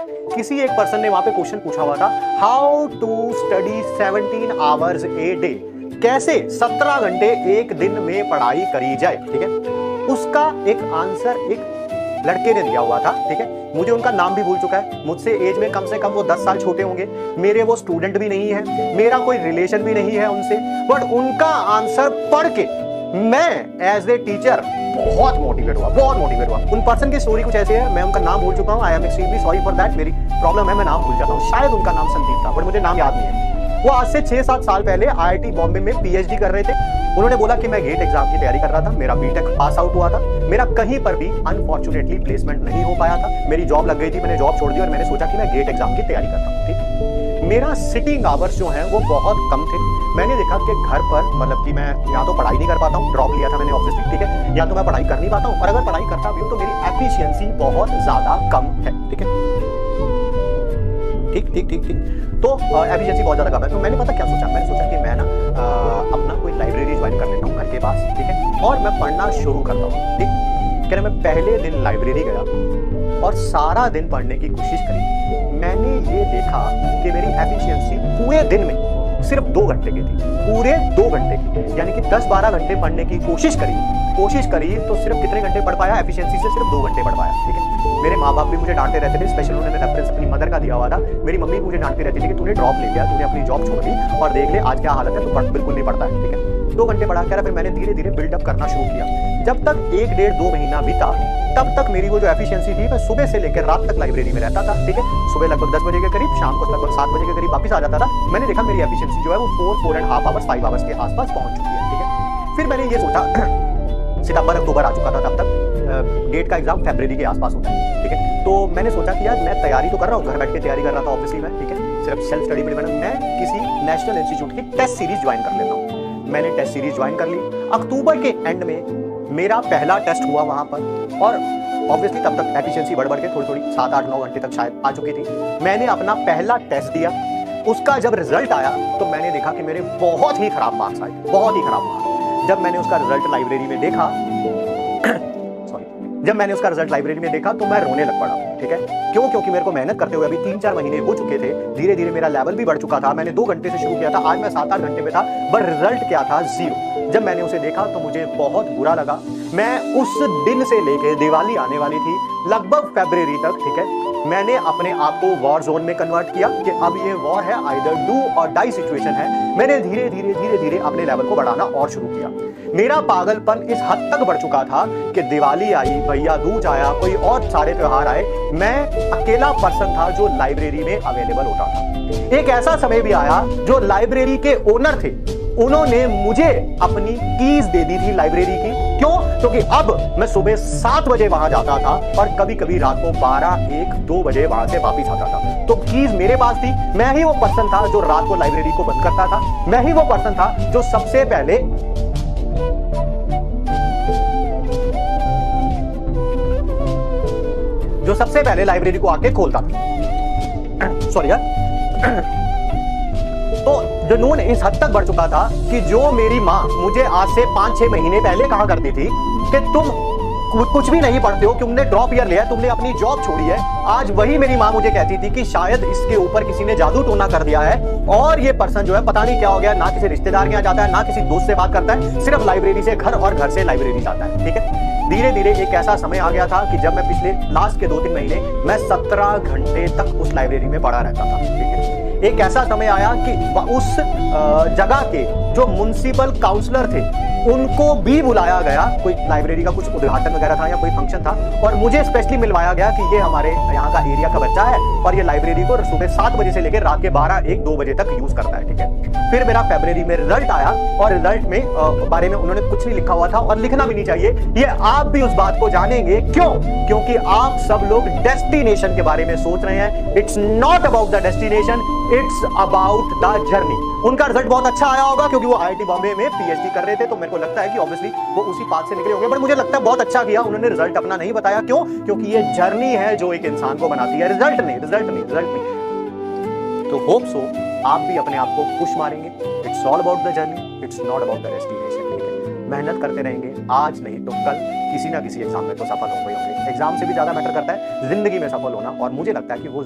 किसी एक पर्सन ने वहां पे क्वेश्चन पूछा हुआ था, how to study 17 hours a day, कैसे 17 घंटे एक दिन में पढ़ाई करी जाए। ठीक है, उसका एक आंसर एक लड़के ने दिया हुआ था। ठीक है, मुझे उनका नाम भी भूल चुका है, मुझसे एज में कम से कम वो 10 साल छोटे होंगे, मेरे वो स्टूडेंट भी नहीं है, मेरा कोई रिलेशन भी नहीं है उनसे, बट उनका आंसर पढ़ के मैं एज ए टीचर बहुत मोटिवेट हुआ। उन पर्सन की स्टोरी कुछ ऐसे है, मैं उनका नाम भूल चुका हूं, I am extremely sorry for that, मेरी प्रॉब्लम है, मैं नाम भूल जाता हूं। शायद उनका नाम संदीप था, बट मुझे नाम याद नहीं है। वो आज से 6-7 साल पहले आईआईटी बॉम्बे में पीएचडी कर रहे थे। उन्होंने बोला कि मैं गेट एग्जाम की तैयारी कर रहा था, मेरा बीटेक पास आउट हुआ था, मेरा कहीं पर भी अनफॉर्चुनेटली प्लेसमेंट नहीं हो पाया था, मेरी जॉब लग गई थी, मैंने जॉब छोड़ दी और मैंने सोचा कि मैं गेट एग्जाम की तैयारी करता हूँ। ठीक, मेरा सिटिंग आवर्स जो है वो बहुत कम थे। मैंने देखा कि घर पर मतलब कि मैं या तो पढ़ाई नहीं कर पाता हूँ, ड्रॉप लिया था मैंने ऑब्वियसली, ठीक है, या तो मैं पढ़ाई कर नहीं पाता हूँ, और अगर पढ़ाई करता भी हूँ तो मेरी एफिशिएंसी बहुत ज्यादा कम है। ठीक है, ठीक, तो एफिशिएंसी बहुत ज्यादा कम है। तो मैंने पता क्या सोचा, मैंने सोचा कि मैं ना अपना कोई लाइब्रेरी ज्वाइन कर लेता हूँ घर के पास। ठीक है, और मैं पढ़ना शुरू करता हूँ। ठीक, कह रहे मैं पहले दिन लाइब्रेरी गया और सारा दिन पढ़ने की कोशिश करी। मैंने ये देखा कि मेरी एफिशिएंसी पूरे दिन में सिर्फ 2 घंटे की थी, पूरे 2 घंटे की, यानी कि 10-12 घंटे पढ़ने की कोशिश करी तो सिर्फ कितने घंटे पढ़ पाया, एफिशिएंसी से सिर्फ 2 घंटे पढ़ पाया। ठीक है, मेरे माँ बाप भी मुझे डांटते रहते थे, स्पेशल उन्होंने रेफरेंस अपनी मदर का दिया हुआ था। मेरी मम्मी भी मुझे डांटती रहती थी कि तूने ड्रॉप ले लिया, तूने अपनी जॉब छोड़ दी और देख ले आज क्या हालत है, तू बिल्कुल नहीं पढ़ता है। ठीक है, 2 घंटे पढ़ा, कह रहा फिर मैंने धीरे धीरे बिल्डअप करना शुरू किया। जब तक 1-1.5-2 महीना बीता, तब तक मेरी वो जो एफिशिएंसी थी, मैं सुबह से लेकर रात तक लाइब्रेरी में रहता था। ठीक है, सुबह लगभग 10 बजे के करीब, शाम को लगभग 7 बजे के करीब वापस आ जाता था। मैंने देखा मेरी एफिशिएंसी जो है वो 4.5 आवर्स 5 आवर्स के आसपास पहुंच चुकी है। ठीक है, फिर मैंने ये सोचा सितंबर-अक्टूबर आ चुका था तब तक, गेट का एग्जाम फरवरी के आसपास होता है। ठीक है, तो मैंने सोचा कि यार मैं तैयारी तो कर रहा हूँ, घर बैठ के तैयारी कर रहा था ऑब्वियसली मैं। ठीक है, सिर्फ सेल्फ स्टडी में मैं किसी नेशनल इंस्टीट्यूट की टेस्ट सीरीज ज्वाइन कर लेता हूँ। मैंने टेस्ट सीरीज ज्वाइन कर ली। अक्टूबर के एंड में मेरा पहला टेस्ट हुआ वहां पर, और ऑब्वियसली तब तक एफिशिएंसी बढ़ के थोड़ी 7-8-9 घंटे तक शायद आ चुकी थी। मैंने अपना पहला टेस्ट दिया, उसका जब रिजल्ट आया तो मैंने देखा कि मेरे बहुत ही खराब मार्क्स आए, बहुत ही खराब मार्क्स। जब मैंने उसका रिजल्ट लाइब्रेरी में देखा तो मैं रोने लग पड़ा। ठीक है, क्यों? क्योंकि मेरे को मेहनत करते हुए अभी 3-4 महीने हो चुके थे, धीरे धीरे मेरा लेवल भी बढ़ चुका था। मैंने 2 घंटे से शुरू किया था, आज मैं 7-8 घंटे में था, बट रिजल्ट क्या था? 0। जब मैंने उसे देखा तो मुझे बहुत बुरा लगा। मैं उस दिन से लेके दिवाली आने वाली थी लगभग फरवरी तक, ठीक है, मैंने अपने आप को वॉर जोन में कन्वर्ट किया कि अब ये वॉर है, आइदर डू और डाई सिचुएशन है। मैंने धीरे धीरे अपने लेवल को बढ़ाना और शुरू किया। मेरा पागलपन इस हद तक बढ़ चुका था कि दिवाली आई, भैया दूज आया, कोई और सारे त्योहार आए, मैं अकेला पर्सन था जो लाइब्रेरी में अवेलेबल होता था। एक ऐसा समय भी आया जो लाइब्रेरी के ओनर थे, उन्होंने मुझे अपनी कीज दे दी थी लाइब्रेरी की। क्यों? क्योंकि अब मैं सुबह 7 बजे वहां जाता था और कभी कभी रात को 12-1-2 बजे वहां से वापस आता था। तो कीज मेरे पास थी। मैं ही वो पर्सन था जो रात को लाइब्रेरी को बंद करता था। मैं ही वो पर्सन था जो सबसे पहले लाइब्रेरी को आके खोलता था। सॉरी यार। तो जुनून इस हद तक बढ़ चुका था कि जो मेरी माँ मुझे आज से 5-6 महीने पहले कहा करती थी कि तुम कुछ भी नहीं पढ़ते हो, तुमने ड्रॉप ईयर लिया, तुमने अपनी जॉब छोड़ी है, आज वही मेरी माँ मुझे कहती थी कि शायद इसके ऊपर किसी ने जादू टोना कर दिया है और ये पर्सन जो है पता नहीं क्या हो गया, ना किसी रिश्तेदार के यहाँ जाता है, ना किसी दोस्त से बात करता है, सिर्फ लाइब्रेरी से घर और घर से लाइब्रेरी जाता है। ठीक है, धीरे धीरे एक ऐसा समय आ गया था कि जब मैं पिछले लास्ट के 2-3 महीने मैं 17 घंटे तक उस लाइब्रेरी में पढ़ा रहता था। ठीक है, एक ऐसा समय आया कि उस जगह के जो म्युनिसिपल काउंसलर थे उनको भी बुलाया गया, कोई लाइब्रेरी का कुछ उद्घाटन वगैरह था या कोई फंक्शन था, और मुझे स्पेशली मिलवाया गया कि ये हमारे यहाँ का एरिया का बच्चा है और ये लाइब्रेरी को सुबह 7 बजे से लेकर रात के 12-1-2 बजे तक यूज करता है। ठीक है, फिर मेरा फरवरी में रिजल्ट आया और रिजल्ट में बारे में उन्होंने कुछ नहीं लिखा हुआ था और लिखना भी नहीं चाहिए। ये आप भी उस बात को जानेंगे। क्यों? क्योंकि आप सब लोग डेस्टिनेशन के बारे में सोच रहे हैं। It's not about the destination, it's about the journey. उनका रिजल्ट बहुत अच्छा आया होगा क्योंकि वो आईआईटी बॉम्बे में पीएचडी कर रहे थे, तो मेरे को लगता है कि ऑब्वियसली वो उसी पाथ से निकले होंगे, बट मुझे लगता है बहुत अच्छा किया उन्होंने। रिजल्ट अपना नहीं बताया। क्यों? क्योंकि ये जर्नी है जो एक इंसान को बनाती है, रिजल्ट नहीं। तो होप सो आप भी अपने आप को पुश मारेंगे। It's all about the journey, it's not about the destination. ठीक है, मेहनत करते रहेंगे, आज नहीं तो कल किसी ना किसी एग्जाम में तो सफल हो गए होंगे। एग्जाम से भी ज्यादा मैटर करता है जिंदगी में सफल होना, और मुझे लगता है कि वो